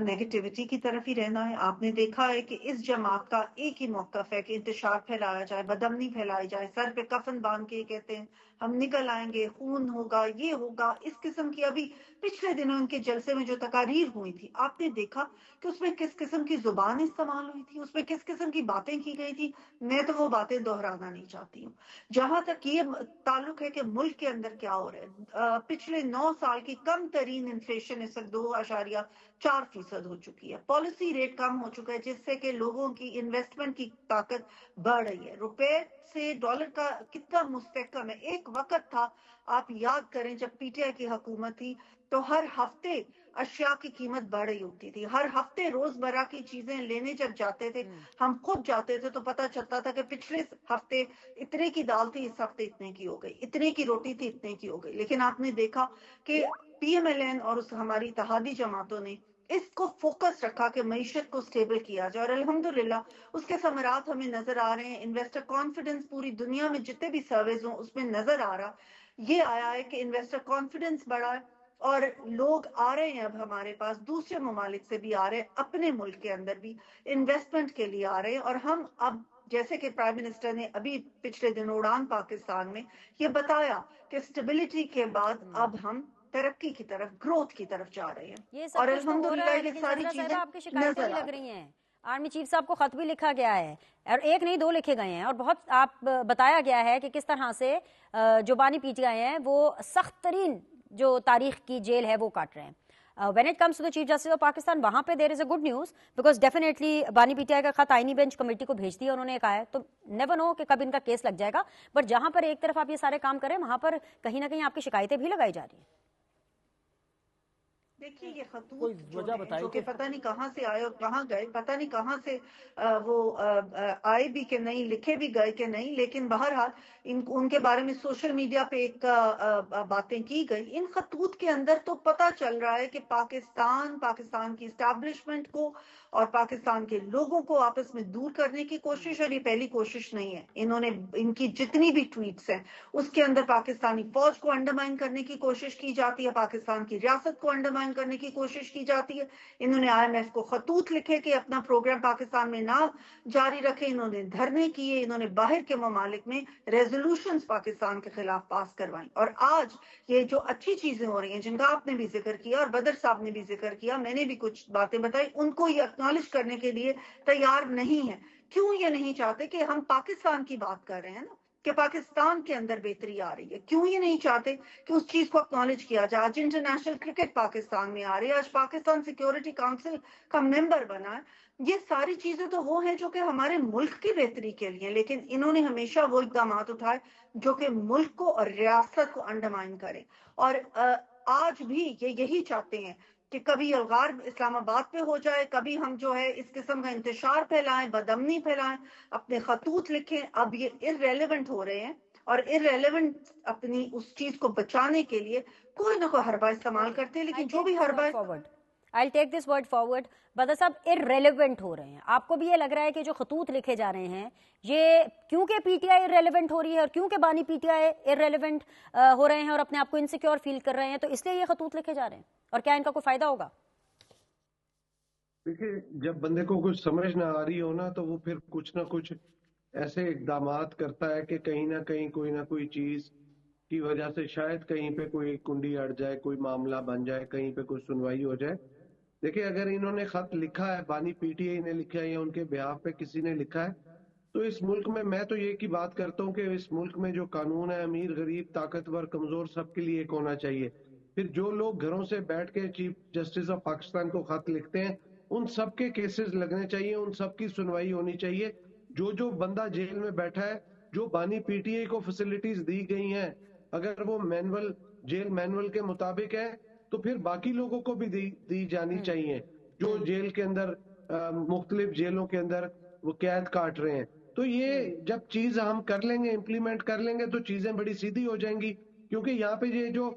नेगेटिविटी की तरफ ही रहना है। आपने देखा है कि इस जमात का एक ही मौकफ है कि इंतशार फैलाया जाए, बदअमनी फैलाई जाए, सर पे कफन बांध के कहते हैं हम निकल आएंगे, खून होगा, ये होगा, इस किस्म की। अभी पिछले दिनों इनके जलसे में जो तकारीर हुई थी, आपने देखा कि उसमें किस किस्म की जुबान इस्तेमाल हुई थी, उसमें किस किस्म की बातें की गई थी। मैं तो वो बातें दोहराना नहीं चाहती हूँ। जहां तक ये ताल्लुक है कि मुल्क के अंदर क्या हो रहा है, पिछले 9 साल की कम तरीन इन्फ्लेशन इस वक्त 2.4% हो चुकी है। पॉलिसी रेट कम हो चुका है, जिससे कि लोगों की इन्वेस्टमेंट की ताकत बढ़ रही है। रुपए से डॉलर का कितना मुस्तहकम है। एक वक्त था, आप याद करें, जब PTI की हुकूमत थी तो हर हफ्ते अशिया की कीमत बढ़ रही होती थी। हर हफ्ते रोजमर्रा की चीजें लेने जब जाते थे, हम खुद जाते थे, तो पता चलता था कि पिछले हफ्ते इतने की दाल थी, इस हफ्ते इतने की हो गई, इतने की रोटी थी, इतने की हो गई। लेकिन आपने देखा कि PMLN और उस हमारी इत्तेहादी जमातों ने इसको फोकस रखा कि मईशत को स्टेबल किया जाए, और अल्हम्दुलिल्लाह उसके समरात हमें नजर आ रहे हैं। इन्वेस्टर कॉन्फिडेंस पूरी दुनिया में जितने भी सर्वेज हों उसमें नजर आ रहा ये आया है कि इन्वेस्टर कॉन्फिडेंस बढ़ा है, और लोग आ रहे हैं अब हमारे पास, दूसरे ममालिक से भी आ रहे हैं, अपने मुल्क के अंदर भी इन्वेस्टमेंट के लिए आ रहे हैं। और हम अब, जैसे कि प्राइम मिनिस्टर ने अभी पिछले दिन उड़ान पाकिस्तान में ये बताया कि स्टेबिलिटी के बाद अब हम तरक्की की तरफ, ग्रोथ की तरफ जा रहे हैं। ये सब और कुछ तो हो रहा अल्हम्दुलिल्लाह है, ये लेकिन सारी शजरा साहिबा चीजें आपकी शिकायतें भी नजर आ लग रही रही हैं। आर्मी चीफ साहब को खत भी लिखा गया है, और एक नहीं 2 लिखे गए हैं, और बहुत आप बताया गया है कि किस तरह से जो बानी PTI हैं वो सख्त तरीन जो तारीख की जेल है वो काट रहे हैं। When it comes to the Chief Justice of Pakistan, वहाँ पे there is a good news because definitely बानी PTI का खत आईनी बेंच कमेटी को भेज दिया उन्होंने, कहा है तो never know कि कब इनका केस लग जाएगा। बट जहाँ पर एक तरफ आप ये सारे काम करें, वहाँ पर कहीं ना कहीं आपकी शिकायतें भी लगाई जा रही हैं। देखिए ये खतूत जो कि पता नहीं कहाँ से आए और कहाँ गए, पता नहीं कहाँ से वो आए भी कि नहीं, लिखे भी गए कि नहीं, लेकिन बहरहाल उनके बारे में सोशल मीडिया पे एक बातें की गई। इन खतूत के अंदर तो पता चल रहा है कि पाकिस्तान की एस्टैब्लिशमेंट को और पाकिस्तान के लोगों को आपस में दूर करने की कोशिश, और ये पहली कोशिश नहीं है। इनकी जितनी भी ट्वीट्स हैं उसके अंदर पाकिस्तानी फौज को अंडरमाइन करने की कोशिश की जाती है, पाकिस्तान की रियासत को अंडरमाइन करने की कोशिश की जाती है। इन्होंने IMF को खतूत लिखे कि अपना प्रोग्राम पाकिस्तान में ना जारी रखे। इन्होंने धरने किए, इन्होंने बाहर के ममालिक में रेजोल्यूशंस पाकिस्तान के खिलाफ पास करवाई। और आज ये जो अच्छी चीजें हो रही हैं, जिनका आपने भी जिक्र किया और बदर साहब ने भी जिक्र किया, मैंने भी कुछ बातें बताई, उनको ये एक्नॉलेज करने के लिए तैयार नहीं है। क्यों ये नहीं चाहते कि हम पाकिस्तान की बात कर रहे हैं ना, कि पाकिस्तान के अंदर बेहतरी आ रही है, क्यों ये नहीं चाहते कि उस चीज को एक्नॉलेज किया जाए। आज इंटरनेशनल क्रिकेट पाकिस्तान में आ रही है, आज पाकिस्तान सिक्योरिटी काउंसिल का मेंबर बना है। ये सारी चीजें तो वो हैं जो कि हमारे मुल्क की बेहतरी के लिए, लेकिन इन्होंने हमेशा वो इकदाम उठाए जो कि मुल्क को और रियासत को अंडरमाइन करे। और आज भी ये यही चाहते हैं कि कभी अलगार इस्लामाबाद पे हो जाए, कभी हम जो है इस किस्म का इंतशार फैलाएं, बदअमनी फैलाएं, अपने खतूत लिखें। अब ये इररेलेवेंट हो रहे हैं और इररेलेवेंट अपनी उस चीज को बचाने के लिए कोई ना कोई हरबा इस्तेमाल करते हैं, लेकिन जो भी हरबा I'll take this word forward. बदर साहब irrelevant हो रहे हैं, आपको भी ये लग रहा है कि जो खतूत लिखे जा रहे हैं ये क्योंकि पीटीआई irrelevant हो रही है और क्योंकि बानी पीटीआई irrelevant हो रहे हैं और अपने आप को इनसिक्योर फील कर रहे हैं, तो इसलिए ये खतूत लिखे जा रहे हैं? और क्या इनका कोई फायदा होगा? देखिए, जब बंदे को कुछ समझ ना आ रही हो ना, तो वो फिर कुछ ना कुछ ऐसे इकदामात करता है कि कहीं ना कहीं कोई ना कोई चीज की वजह से शायद कहीं पे कोई कुंडी अड़ जाए, कोई मामला बन जाए, कहीं पे कोई सुनवाई हो जाए। देखिए, अगर इन्होंने खत लिखा है, बानी पीटीआई ने लिखा है या उनके बिहाफ पे किसी ने लिखा है, तो इस मुल्क में मैं तो ये की बात करता हूँ कि इस मुल्क में जो कानून है, अमीर गरीब ताकतवर कमजोर सबके लिए एक होना चाहिए। फिर जो लोग घरों से बैठ के चीफ जस्टिस ऑफ पाकिस्तान को खत लिखते हैं, उन सबके केसेस लगने चाहिए, उन सबकी सुनवाई होनी चाहिए। जो बंदा जेल में बैठा है, जो बानी पीटीआई को फैसिलिटीज दी गई हैं, अगर वो मैनुअल जेल मैनुअल के मुताबिक है, तो फिर बाकी लोगों को भी दी जानी चाहिए जो जेल के अंदर मुख्तलिफ जेलों के अंदर वो कैद काट रहे हैं। तो ये जब चीज हम कर लेंगे, इम्प्लीमेंट कर लेंगे, तो चीजें बड़ी सीधी हो जाएंगी। क्योंकि यहाँ पे ये जो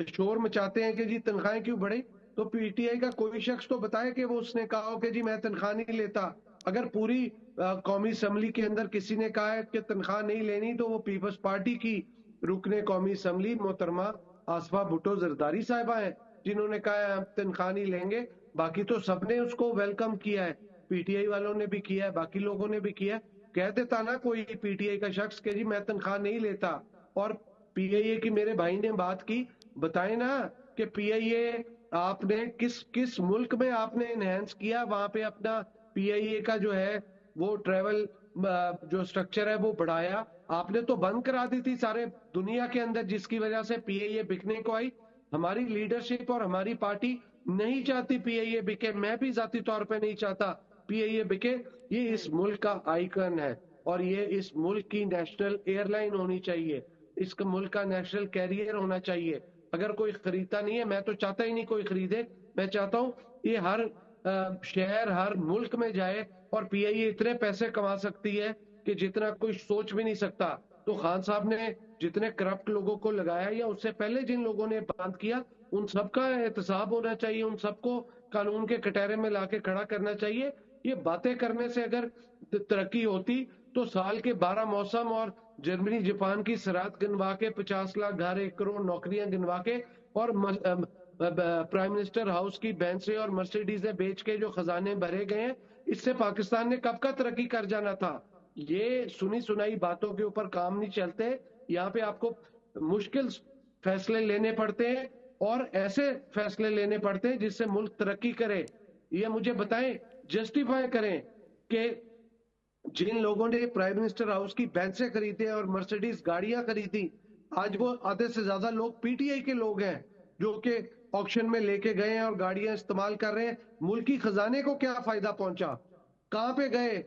शोर मचाते हैं कि जी तनख्वाहें क्यों बढ़े, तो पीटीआई का कोई शख्स तो बताए कि वो उसने कहा हो कि जी मैं तनख्वाह नहीं लेता। अगर पूरी कौमी असम्बली के अंदर किसी ने कहा है कि तनख्वाह नहीं लेनी, तो वो पीपल्स पार्टी की रुकने कौमी असम्बली मोहतरमा आसफा भुट्टो जरदारी साहिबा है जिन्होंने कहा है हम तनख्वाह नहीं लेंगे। बाकी तो सबने उसको वेलकम किया है, पीटीआई वालों ने भी किया है, बाकी लोगों ने भी किया है। कह देता ना कोई पीटीआई का शख्स कि जी मैं तनख्वाह नहीं लेता, और पीआईए की मेरे भाई ने बात की, बताए ना कि पीआईए आपने किस मुल्क में आपने इनहेंस किया, वहां पे अपना पीआईए का जो है वो ट्रेवल जो स्ट्रक्चर है वो बढ़ाया। आपने तो बंद करा दी थी सारे दुनिया के अंदर, जिसकी वजह से पीआईए बिकने को आई। हमारी लीडरशिप और हमारी पार्टी नहीं चाहती पीआईए बिके, मैं भी जाती तौर पे नहीं चाहता पीआईए बिके। ये इस मुल्क का आइकन है और ये इस मुल्क की नेशनल एयरलाइन होनी चाहिए, इस मुल्क का नेशनल कैरियर होना चाहिए। अगर कोई खरीदता नहीं है, मैं तो चाहता ही नहीं कोई खरीदे, मैं चाहता हूँ ये हर शहर हर मुल्क में जाए और पीआईए इतने पैसे कमा सकती है कि जितना कोई सोच भी नहीं सकता। तो खान साहब ने जितने करप्ट लोगों को लगाया या उससे पहले जिन लोगों ने बंद किया, उन सबका एहतसाब होना चाहिए, उन सबको कानून के कटहरे में लाके खड़ा करना चाहिए। ये बातें करने से अगर तरक्की होती तो साल के 12 मौसम और जर्मनी जापान की सरहद गिनवा के 50 लाख घर 1 करोड़ नौकरियां गिनवा के और प्राइम मिनिस्टर हाउस की बेंचें और मर्सिडीजें बेच के जो खजाने भरे गए हैं, इससे पाकिस्तान ने कब का तरक्की कर जाना था। ये सुनी सुनाई बातों के ऊपर काम नहीं चलते, यहाँ पे आपको मुश्किल फैसले लेने पड़ते हैं और ऐसे फैसले लेने पड़ते हैं जिससे मुल्क तरक्की करे। ये मुझे बताएं, जस्टिफाई करें कि जिन लोगों ने प्राइम मिनिस्टर हाउस की बेंचें खरीदी और मर्सिडीज गाड़ियां खरीदी, आज वो आधे से ज्यादा लोग पीटीआई के लोग हैं जो कि ऑक्शन में लेके गए हैं और गाड़ियां इस्तेमाल कर रहे हैं। मुल्की खजाने को क्या फायदा पहुंचा? कहां पे गए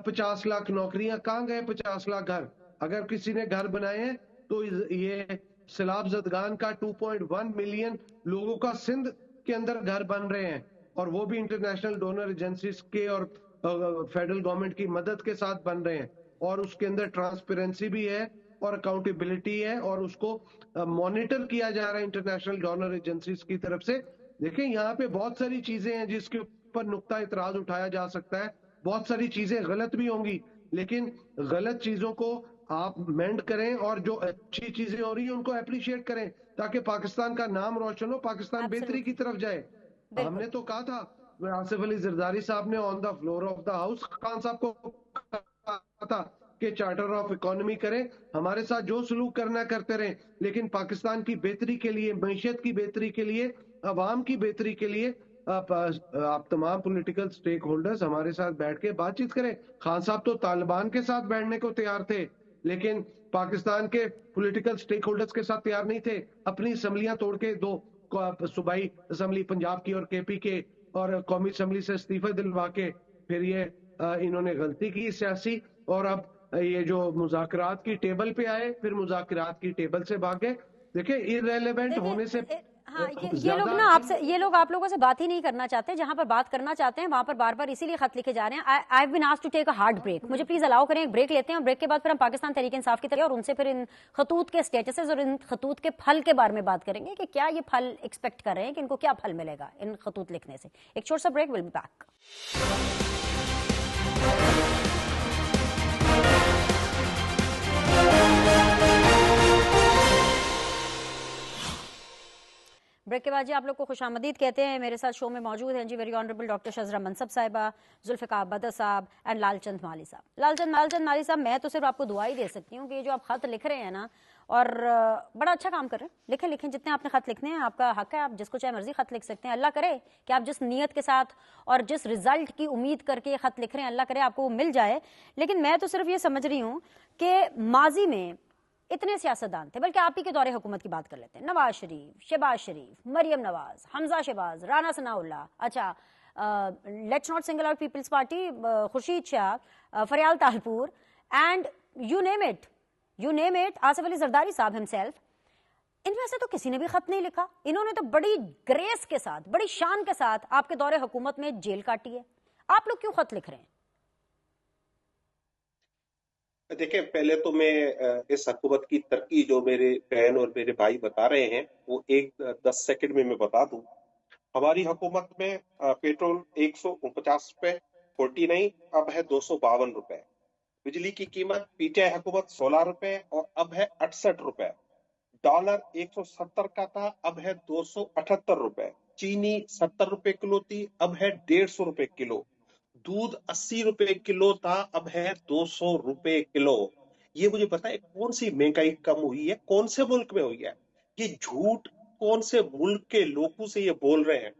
50 लाख नौकरियां, कहां गए 50 लाख घर? अगर किसी ने घर बनाए हैं तो ये सैलाब जदगान का 2.1 मिलियन लोगों का सिंध के अंदर घर बन रहे हैं, और वो भी इंटरनेशनल डोनर एजेंसीज के और फेडरल गवर्नमेंट की मदद के साथ बन रहे हैं, और उसके अंदर ट्रांसपेरेंसी भी है और अकाउंटेबिलिटी है और उसको मॉनिटर किया जा रहा है इंटरनेशनल डोनर एजेंसीज की तरफ से। देखिए, यहाँ पे बहुत सारी चीजें हैं जिसके ऊपर नुक्ता इतराज उठाया जा सकता है, बहुत सारी चीजें गलत भी होंगी, लेकिन गलत चीजों को आप मेंड करें और जो अच्छी चीजें हो रही है उनको अप्रिशिएट करें ताकि पाकिस्तान का नाम रोशन हो, पाकिस्तान बेहतरी की तरफ जाए। हमने तो कहा था, आसिफ अली जरदारी साहब ने on the floor of the house Khan साहब को कहा था कि चार्टर ऑफ इकोनॉमी करें, हमारे साथ जो सलूक करना करते रहें, लेकिन पाकिस्तान की बेहतरी के लिए, मैशत की बेहतरी के लिए, अवाम की बेहतरी के लिए आप तमाम पॉलिटिकल स्टेक होल्डर्स हमारे साथ बैठ के बातचीत करें। खान साहब तो तालिबान के साथ बैठने को तैयार थे, लेकिन पाकिस्तान के पॉलिटिकल स्टेक होल्डर्स के साथ तैयार नहीं थे। अपनी असम्बलियां तोड़ के, 2 सूबाई असम्बली पंजाब की और केपी के और कौमी असम्बली से इस्तीफे दिलवा के फिर ये इन्होंने गलती की सियासी, और अब ये जो मुज़ाकरात की टेबल पे आए फिर मुज़ाकरात की टेबल से भाग गए। देखिए, इररेलेवेंट होने से हाँ, ये लोग ना आपसे, ये लोग आप लोगों से बात ही नहीं करना चाहते, जहां पर बात करना चाहते हैं वहां पर बार बार इसीलिए खत लिखे जा रहे हैं। I have been asked to take a hard break, मुझे प्लीज अलाउ करें, एक ब्रेक लेते हैं और ब्रेक के बाद फिर हम पाकिस्तान तहरीक इंसाफ की तरफ और उनसे फिर इन खतूत के स्टेटसेस और इन खतूत के फल के बारे में बात करेंगे कि क्या ये फल एक्सपेक्ट कर रहे हैं, कि इनको क्या फल मिलेगा इन खतूत लिखने से। एक छोटा सा break, will be back. Break के बाद जी आप लोग को खुशामदीद कहते हैं। मेरे साथ शो में मौजूद हैं जी वेरी ऑनरेबल डॉक्टर शजरा मनसब साहिबा, जुल्फ़िकार बदर साहब एंड लालचंद माली साहब। लालचंद माली साहब, मैं तो सिर्फ आपको दुआ ही दे सकती हूँ कि जो आप खत लिख रहे हैं ना, और बड़ा अच्छा काम कर रहे हैं, लिखें जितने आपने खत लिखने हैं, आपका हक है, आप जिसको चाहे मर्जी खत लिख सकते हैं। अल्लाह करे कि आप जिस नीयत के साथ और जिस रिजल्ट की उम्मीद करके ये खत लिख रहे हैं, अल्लाह करे आपको वो मिल जाए। लेकिन मैं तो सिर्फ ये समझ रही हूँ कि माजी में इतने सियासतदान थे, बल्कि आप ही के दौरे हुकूमत की बात कर लेते हैं, नवाज शरीफ, शहबाज शरीफ, मरियम नवाज, हमजा शहबाज, राना सनाउल्लाह, अच्छा let's not single out Peoples Party, Khurshid Shah, Faryal Talpur and you name it, Asif Ali Zardari साहब हिमसेल्फ। इनमें से तो किसी ने भी खत नहीं लिखा। इन्होंने तो बड़ी ग्रेस के साथ, बड़ी शान के साथ आपके दौरे हुकूमत में जेल काटी है। आप लोग क्यों खत लिख रहे हैं? देखिए, पहले तो मैं इस हुकूमत की तरक्की जो मेरे बहन और मेरे भाई बता रहे हैं वो 10 सेकंड में मैं बता दूं। हमारी हुकूमत में पेट्रोल 149 रुपए 49 अब है 252 रुपए। बिजली की कीमत पीटीआई हुकूमत 16 रुपए और अब है 68 रुपए। डॉलर 170 का था, अब है 278 रुपए। चीनी 70 रुपए किलो थी, अब है 150 रुपए किलो। दूध 80 रुपए किलो था, अब है 200 रुपए किलो। ये मुझे पता है कौन सी महंगाई कम हुई है, कौन से मुल्क में हुई है? ये झूठ कौन से मुल्क के लोगों से ये बोल रहे हैं?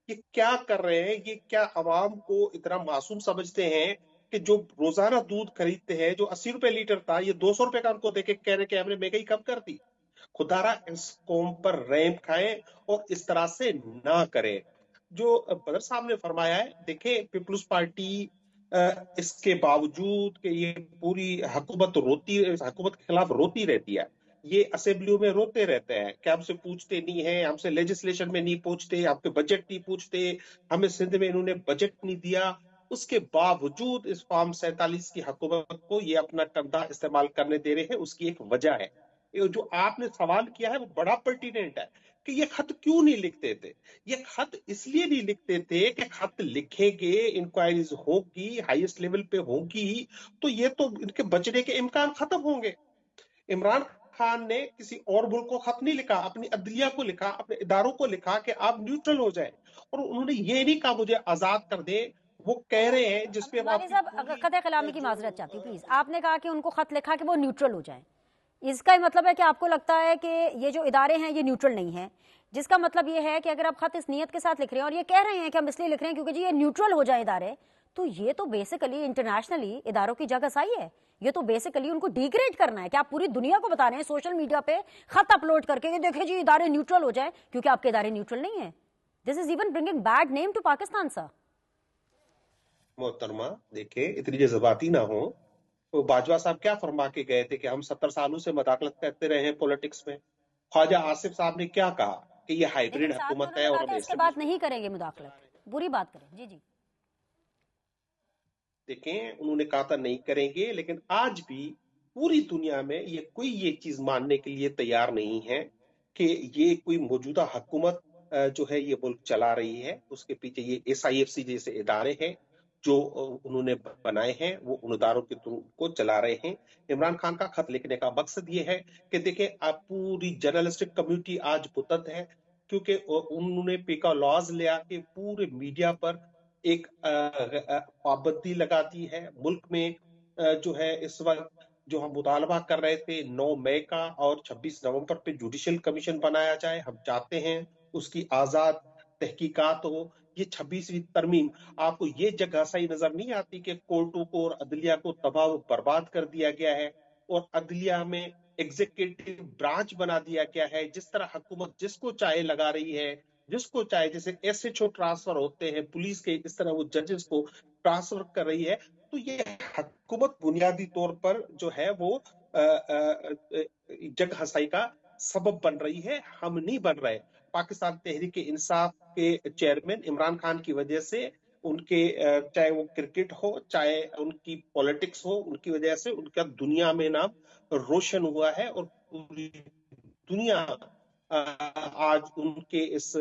ये क्या कर रहे हैं? ये क्या अवाम को इतना मासूम समझते हैं कि जो रोजाना दूध खरीदते हैं, जो 80 रुपए लीटर था, ये 200 रुपए का उनको देके कह रहे कि हमने महंगाई कम कर दी। खुदारा इस कौम पर रहम खाएं और इस तरह से ना करें। जो बदर साहब ने फरमाया है, देखें पीपल्स पार्टी इसके बावजूद कि ये पूरी हुकूमत के खिलाफ रोती रहती है, ये असेंबलियों में रोते रहते हैं कि हमसे पूछते नहीं है, हमसे लेजिस्लेशन में नहीं पूछते, आपके बजट नहीं पूछते, हमें सिंध में इन्होंने बजट नहीं दिया। उसके बावजूद इस फॉर्म 47 की हुकूमत को ये अपना कंधा इस्तेमाल करने दे रहे हैं। उसकी एक वजह है, जो आपने सवाल किया है वो बड़ा पर्टिनेंट है कि ये खत क्यों नहीं लिखते थे। ये खत इसलिए नहीं लिखते थे कि खत लिखेंगे, इंक्वायरीज होगी, हाईएस्ट लेवल पे होगी, तो ये तो इनके बचने के इम्कान खत्म होंगे। इमरान खान ने किसी और मुल्क को खत नहीं लिखा, अपनी अदलिया को लिखा, अपने इदारों को लिखा कि आप न्यूट्रल हो जाए, और उन्होंने ये नहीं कहा मुझे आजाद कर दे। वो कह रहे हैं जिसपे खत कलामी की माजरत चाहती हूँ प्लीज। आपने कहा कि उनको खत लिखा कि वो न्यूट्रल हो जाए, इसका ही मतलब है कि आपको लगता है कि ये जो इदारे हैं ये न्यूट्रल नहीं है, जिसका मतलब ये है कि अगर आप खत इस नियत के साथ लिख रहे हैं और ये कह रहे हैं कि हम इसलिए लिख रहे हैं क्योंकि जी ये न्यूट्रल हो जाए इदारे, तो ये तो बेसिकली इंटरनेशनली इदारों की जगहसाई है। ये तो बेसिकली उनको डिग्रेड करना है कि आप पूरी दुनिया को बता रहे हैं सोशल मीडिया पे खत अपलोड करके कि देखिए जी इदारे न्यूट्रल हो जाए, क्योंकि आपके इदारे न्यूट्रल नहीं है। This is even bringing bad name to Pakistan sir. मोहतरमा, देखे इतनी जज्बाती ना हो। तो बाजवा साहब क्या फरमा के गए थे कि हम 70 सालों से मदाखलत करते रहे हैं पॉलिटिक्स में। ख्वाजा आसिफ साहब ने क्या कहा कि ये हाइब्रिड हुकूमत है और हम इसके बाद नहीं करेंगे मुदाखलत, बुरी बात करें। जी जी, देखें उन्होंने कहा था नहीं करेंगे, लेकिन आज भी पूरी दुनिया में ये कोई ये चीज मानने के लिए तैयार नहीं है कि ये कोई मौजूदा हुकूमत जो है ये मुल्क चला रही है। उसके पीछे ये SIFC जैसे इदारे हैं जो उन्होंने बनाए हैं, वो उन इदारों के थ्रू को चला रहे हैं। इमरान खान का खत लिखने का मकसद ये है कि देखें आप पूरी जर्नलिस्टिक कम्युनिटी आज पुतत है, क्योंकि उन्होंने पीका लॉज लिया कि पूरे मीडिया पर एक पाबंदी लगा दी है। मुल्क में जो है इस वक्त जो हम मुतालबा कर रहे थे 9 मई का और 26 नवंबर पे जुडिशियल कमीशन बनाया जाए, हम चाहते हैं उसकी आजाद तहकीकात हो। ये 26वीं तरमीम, आपको ये जगह सही नजर नहीं आती कि कोर्टों को और अदलिया को तबाह बर्बाद कर दिया गया है और अदलिया में एग्जीक्यूटिव ब्रांच बना दिया गया है। जिस तरह हुकूमत जिसको चाहे लगा रही है, जिसको चाहे, जैसे SHO ट्रांसफर होते हैं पुलिस के, इस तरह वो जजेस को ट्रांसफर कर रही है। तो ये हुकूमत बुनियादी तौर पर जो है वो जग हसाई का सबब बन रही है। हम नहीं बन रहे। पाकिस्तान तहरीक इंसाफ के चेयरमैन इमरान खान की वजह से, उनके चाहे वो क्रिकेट हो चाहे उनकी पॉलिटिक्स हो, उनकी वजह से उनका दुनिया में नाम रोशन हुआ है और पूरी दुनिया आज उनके इस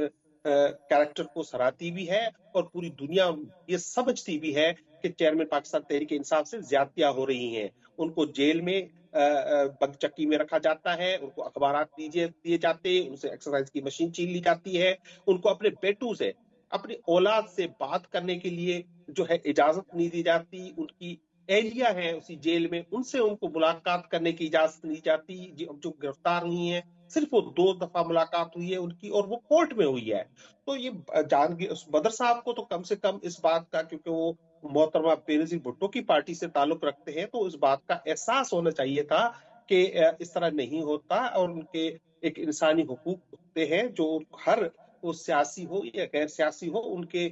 कैरेक्टर को सराहती भी है और पूरी दुनिया ये समझती भी है कि चेयरमैन पाकिस्तान तहरीक इंसाफ से ज्यादतियां हो रही हैं। उनको जेल में बंद चक्की में रखा जाता है, उनको अखबारात दिए जाते हैं, उनसे एक्सरसाइज की मशीन छीन ली जाती है, उनको अपने बेटों से, अपनी औलाद से बात करने के लिए जो है इजाजत नहीं दी जाती। उनकी एहलिया है उसी जेल में, उनसे उनको मुलाकात करने की इजाजत नहीं जाती। जो गिरफ्तार हुई है, सिर्फ वो 2 दफा मुलाकात हुई है उनकी, और वो कोर्ट में हुई है। तो ये जहांगीर बदर साहब को तो कम से कम इस बात का, क्योंकि वो मोहतरमा बेनजीर भुट्टो की पार्टी से ताल्लुक रखते हैं, तो इस बात का एहसास होना चाहिए था कि इस तरह नहीं होता और उनके एक इंसानी हुकूक होते हैं जो हर वो सियासी हो या गैर सियासी हो, उनके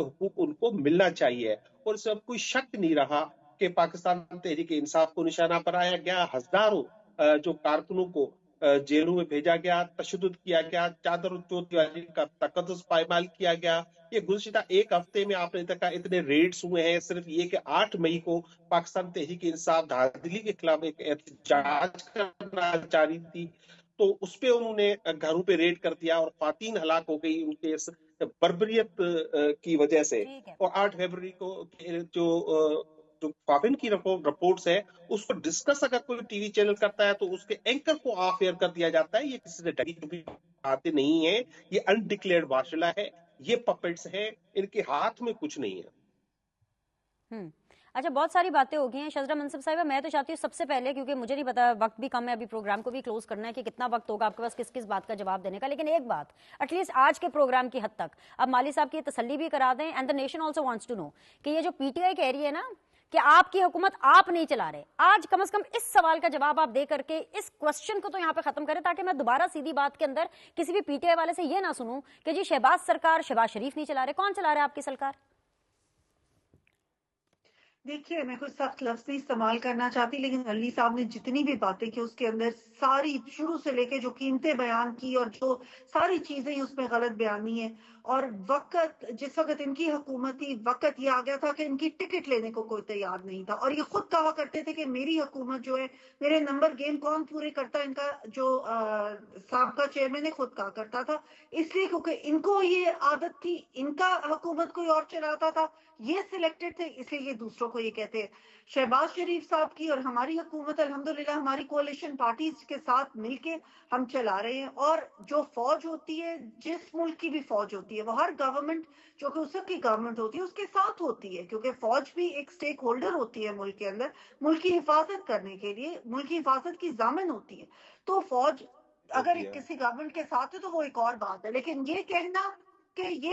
हुकूक उनको मिलना चाहिए। और इसमें अब कोई शक नहीं रहा कि पाकिस्तान तहरीक इंसाफ को निशाना बनाया गया, हजारों जो कारकुनों को जेलों में भेजा गया, तशद्दुद किया गया, चादर चौधरी का तकद्दुस पायमाल किया गया। ये गुज़िश्ता एक हफ्ते में आपने देखा इतने रेड्स हुए हैं। सिर्फ ये कि 8 मई को पाकिस्तान तहरीक इंसाफ धांधली के खिलाफ एक एहतजाज करना जारी थी, तो उस पे उन्होंने घरों पे रेड कर दिया और ख्वातीन हलाक हो गई उनके इस बर्बरियत की वजह से। ठीक है। और 8 फरवरी को जो फाबिन की रिपोर्ट्स है, उसको डिस्कस अगर कोई टीवी चैनल करता है तो उसके एंकर को ऑफ एयर कर दिया जाता है। ये किसी से डरी डुबी बातें नहीं है, ये अनडिक्लेयर्ड मार्शल है, ये पपेट्स हैं, इनके हाथ में कुछ नहीं है। अच्छा, बहुत सारी बातें हो गई हैं शजरा मनसब साहिबा। मैं तो चाहती हूँ सबसे पहले, क्योंकि मुझे नहीं पता, वक्त भी कम है, अभी प्रोग्राम को भी क्लोज करना है, कि कितना वक्त होगा आपके पास किस किस बात का जवाब देने का। लेकिन एक बात एटलीस्ट आज के प्रोग्राम की हद तक अब माली साहब की तसल्ली भी करा दें, and the nation also wants to know कि ये जो पीटीआई कह रही है ना कि आपकी हुकूमत आप नहीं चला रहे, आज कम से कम इस सवाल का जवाब आप दे करके इस क्वेश्चन को तो यहाँ पे खत्म करें, ताकि मैं दोबारा सीधी बात के अंदर किसी भी पीटीआई वाले से ये ना सुनूं कि जी शहबाज सरकार, शहबाज शरीफ नहीं चला रहे। कौन चला रहा है आपकी सरकार? देखिए, मैं कुछ सख्त लफ्ज नहीं इस्तेमाल करना चाहती, लेकिन अली साहब ने जितनी भी बातें की उसके अंदर सारी शुरू से लेके जो कीमतें बयान की और जो सारी चीजें उसमें गलत बयानी है। और वक्त जिस वक्त इनकी हुकूमत थी, वक्त ये आ गया था कि इनकी टिकट लेने को कोई तैयार नहीं था, और ये खुद कहा करते थे कि मेरी हुकूमत जो है, मेरे नंबर गेम कौन पूरे करता। इनका जो साबका चेयरमैन है खुद कहा करता था, इसलिए क्योंकि इनको ये आदत थी, इनका हुकूमत कोई और चलाता था, ये सिलेक्टेड थे, इसलिए ये दूसरों को ये कहते हैं। शहबाज शरीफ साहब की और हमारी हुकूमत अल्हम्दुलिल्लाह हमारी कोalition पार्टीज के साथ मिलके हम चला रहे हैं। और जो फौज होती है, जिस मुल्क की भी फौज होती है, वो हर गवर्नमेंट जो कि उसकी गवर्नमेंट होती है उसके साथ होती है, क्योंकि फौज भी एक स्टेक होल्डर होती है मुल्क के अंदर, मुल्क की हिफाजत करने के लिए, मुल्क की हिफाजत की जामिन होती है। तो फौज अगर किसी गवर्नमेंट के साथ है तो वो एक और बात है, लेकिन ये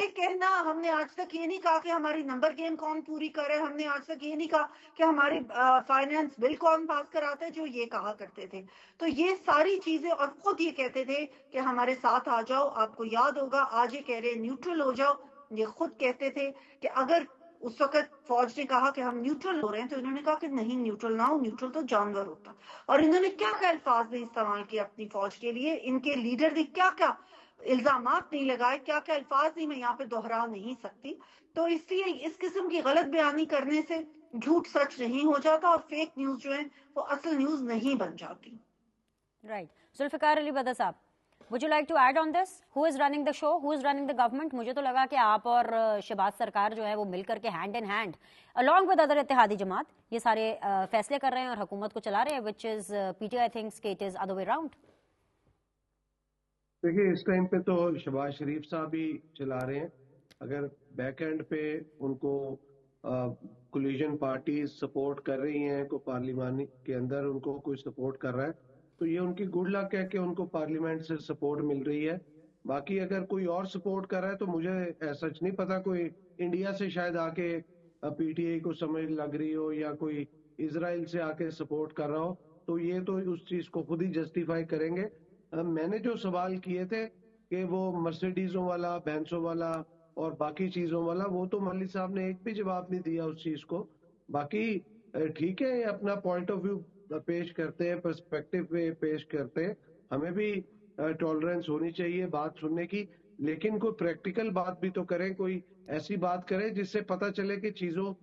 कहना हमने आज तक ये नहीं कहा कि हमारी नंबर गेम कौन पूरी करे, हमने आज तक ये नहीं कहा कि हमारी फाइनेंस बिल कौन पास कराते हैं, जो ये कहा करते थे। तो ये सारी चीजें, और खुद ये कहते थे कि हमारे साथ आ जाओ। आपको याद होगा आज ये कह रहे न्यूट्रल हो जाओ, ये खुद कहते थे कि अगर उस वक्त फौज ने कहा कि हम न्यूट्रल हो रहे हैं तो इन्होंने कहा कि नहीं, न्यूट्रल ना हो, न्यूट्रल तो जानवर होता। और इन्होंने क्या क्या अल्फाज ने इस्तेमाल किए अपनी फौज के लिए, इनके लीडर ने क्या क्या इल्जामात नहीं लगाए, क्या क्या अल्फाज नहीं, मैं यहाँ पे दोहरा नहीं सकती। तो इसलिए इस किस्म की गलत बयानी करने से झूठ सच नहीं हो जाता और फेक न्यूज जो है वो असल न्यूज नहीं बन जाती। राइट। जुल्फिकार अली बदर साहब, would you like to add on this? Who is running the show? Who is running the government? मुझे तो लगा कि आप और शहबाज सरकार जो है वो मिलकर के hand in hand along with other इत्तेहादी जमात ये सारे फैसले कर रहे हैं और हुकूमत को चला रहे हैं, which is PTI thinks it is other way round. देखिए, इस टाइम पे तो शहबाज शरीफ साहब ही चला रहे हैं। अगर बैक एंड पे उनको कोलिशन पार्टी सपोर्ट कर रही हैं, को पार्लियामेंट के अंदर उनको कोई सपोर्ट कर रहा है, तो ये उनकी गुड लक है कि उनको पार्लियामेंट से सपोर्ट मिल रही है। बाकी अगर कोई और सपोर्ट कर रहा है तो मुझे सच नहीं पता, कोई इंडिया से शायद आके पीटीआई को समझ लग रही हो या कोई इजराइल से आके सपोर्ट कर रहा हो, तो ये तो उस चीज को खुद ही जस्टिफाई करेंगे। मैंने जो सवाल किए थे कि वो मर्सिडीजों वाला, बैंसों वाला और बाकी चीजों वाला, वो तो मलिक साहब ने एक भी जवाब नहीं दिया उस चीज को। बाकी ठीक है, अपना पॉइंट ऑफ व्यू पेश करते हैं, पर्सपेक्टिव पे पेश करते हैं। हमें भी टॉलरेंस होनी चाहिए बात सुनने की, लेकिन कोई प्रैक्टिकल बात भी तो करें, कोई ऐसी बात करें जिससे पता चले कि चीजों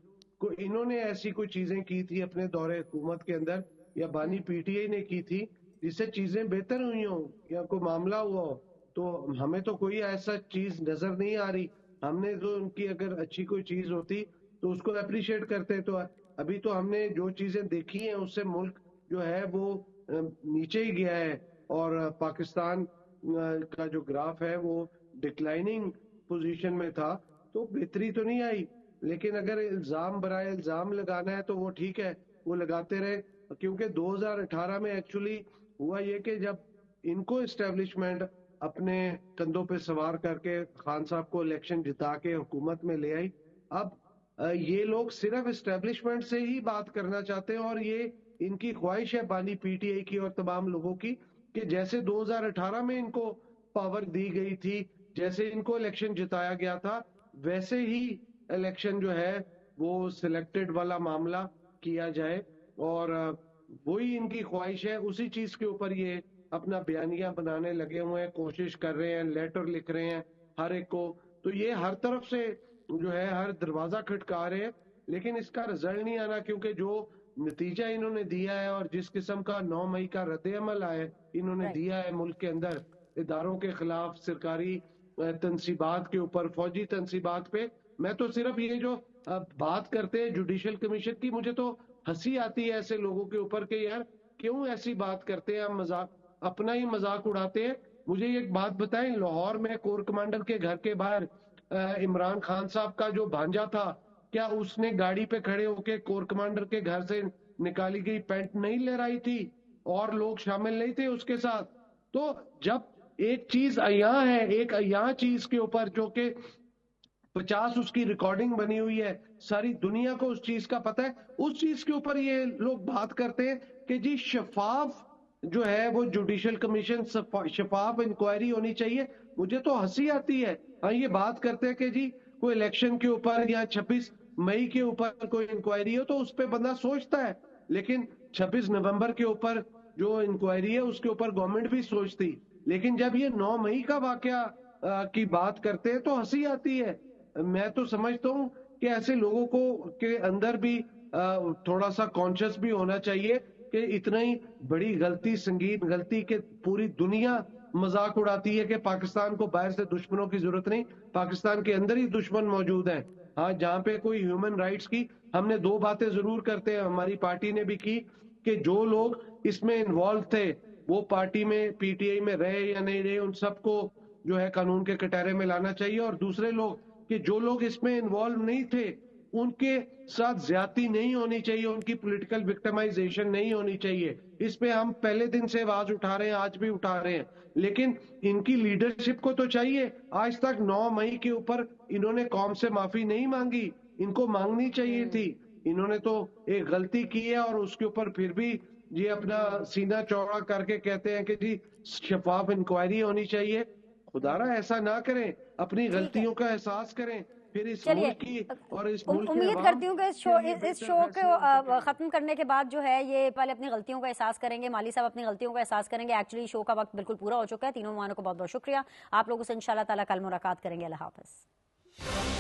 को, इन्होंने ऐसी कोई चीजें की थी अपने दौरे हुकूमत के अंदर या बानी पीटीआई ने की थी जिससे चीजें बेहतर हुई हो या कोई मामला हुआ हो। तो हमें तो कोई ऐसा चीज नजर नहीं आ रही। हमने तो उनकी अगर अच्छी कोई चीज होती तो उसको अप्रिशिएट करते। तो अभी तो हमने जो चीजें देखी हैं उससे मुल्क जो है वो नीचे ही गया है, और पाकिस्तान का जो ग्राफ है वो डिक्लाइनिंग पोजीशन में था, तो बेहतरी तो नहीं आई। लेकिन अगर इल्जाम बराए इल्जाम लगाना है तो वो ठीक है, वो लगाते रहे, क्योंकि 2018 में एक्चुअली हुआ ये कि जब इनको एस्टेब्लिशमेंट अपने कंधों पे सवार करके खान साहब को इलेक्शन जिता के हुकूमत में ले आई, अब ये लोग सिर्फ एस्टेब्लिशमेंट से ही बात करना चाहते हैं, और ये इनकी ख्वाहिश है बानी पीटीआई की और तमाम लोगों की कि जैसे 2018 में इनको पावर दी गई थी, जैसे इनको इलेक्शन जिताया गया था, वैसे ही इलेक्शन जो है वो सिलेक्टेड वाला मामला किया जाए, और वही इनकी ख्वाहिश है। उसी चीज के ऊपर ये अपना बयानिया बनाने लगे हुए हैं, कोशिश कर रहे हैं, लेटर लिख रहे हैं हर एक को। तो ये हर तरफ से जो है हर दरवाजा खटका रहे हैं, लेकिन इसका रिजल्ट नहीं आना, क्योंकि जो नतीजा इन्होंने दिया है और जिस किस्म का 9 मई का रद्द-ए-अमल आया इन्होंने दिया है मुल्क के अंदर इदारों के खिलाफ, सरकारी तनसीबात के ऊपर, फौजी तनसीबात पे, मैं तो सिर्फ ये जो बात करते हैं जुडिशल कमीशन की, मुझे तो हंसी आती है ऐसे लोगों के ऊपर कि यार क्यों ऐसी बात करते हैं, हम मजाक, अपना ही मजाक उड़ाते हैं। मुझे एक बात बताएं, लाहौर में कोर कमांडर के घर के बाहर इमरान खान साहब का जो भांजा था, क्या उसने गाड़ी पे खड़े होके कोर कमांडर के घर से निकाली गई पैंट नहीं लहराई थी और लोग शामिल नहीं थे उसके साथ? तो जब एक चीज अयां है, एक अयां चीज के ऊपर जो कि 50 उसकी रिकॉर्डिंग बनी हुई है, सारी दुनिया को उस चीज का पता है, उस चीज के ऊपर ये लोग बात करते हैं कि जी शफाफ जो है वो जुडिशल कमीशन, शफाफ इंक्वायरी होनी चाहिए। मुझे तो हंसी आती है। हाँ, ये बात करते हैं कि जी कोई इलेक्शन के ऊपर या 26 मई के ऊपर कोई इंक्वायरी हो तो उस पर बंदा सोचता है, लेकिन 26 नवंबर के ऊपर जो इंक्वायरी है उसके ऊपर गवर्नमेंट भी सोचती, लेकिन जब ये 9 मई का वाकया की बात करते हैं तो हंसी आती है। मैं तो समझता हूँ कि ऐसे लोगों को के अंदर भी थोड़ा सा कॉन्शियस भी होना चाहिए कि इतना ही बड़ी गलती, संगीन गलती के पूरी दुनिया मजाक उड़ाती है कि पाकिस्तान को बाहर से दुश्मनों की जरूरत नहीं, पाकिस्तान के अंदर ही दुश्मन मौजूद हैं। हाँ, जहाँ पे कोई ह्यूमन राइट्स की, हमने 2 बातें जरूर करते हैं, हमारी पार्टी ने भी की कि जो लोग इसमें इन्वॉल्व थे वो पार्टी में, पीटीआई में रहे या नहीं रहे, उन सबको जो है कानून के कटहरे में लाना चाहिए, और दूसरे लोग कि जो लोग इसमें इन्वॉल्व नहीं थे उनके साथ ज्यादती नहीं होनी चाहिए, उनकी पॉलिटिकल विक्टिमाइजेशन नहीं होनी चाहिए। इस पे हम पहले दिन से आवाज उठा रहे हैं, आज भी उठा रहे हैं, लेकिन इनकी लीडरशिप को तो चाहिए। आज तक 9 मई के ऊपर इन्होंने कौम से माफी नहीं मांगी, इनको मांगनी चाहिए थी। इन्होंने तो एक गलती की है और उसके ऊपर फिर भी ये अपना सीना चौड़ा करके कहते हैं कि जी शफाफ इंक्वायरी होनी चाहिए। खुदारा ऐसा ना करें, अपनी गलतियों का एहसास करें, फिर इस मुल्क की और इस मुल्क की उम्मीद करती हूँ कि इस शो को खत्म करने के बाद जो है ये पहले अपनी गलतियों का एहसास करेंगे, माली साहब अपनी गलतियों का एहसास करेंगे। एक्चुअली शो का वक्त बिल्कुल पूरा हो चुका है। तीनों मेहमानों को बहुत बहुत शुक्रिया। आप लोगों से इंशाल्लाह ताला कल मुलाकात करेंगे। अल्लाह हाफ़िज़।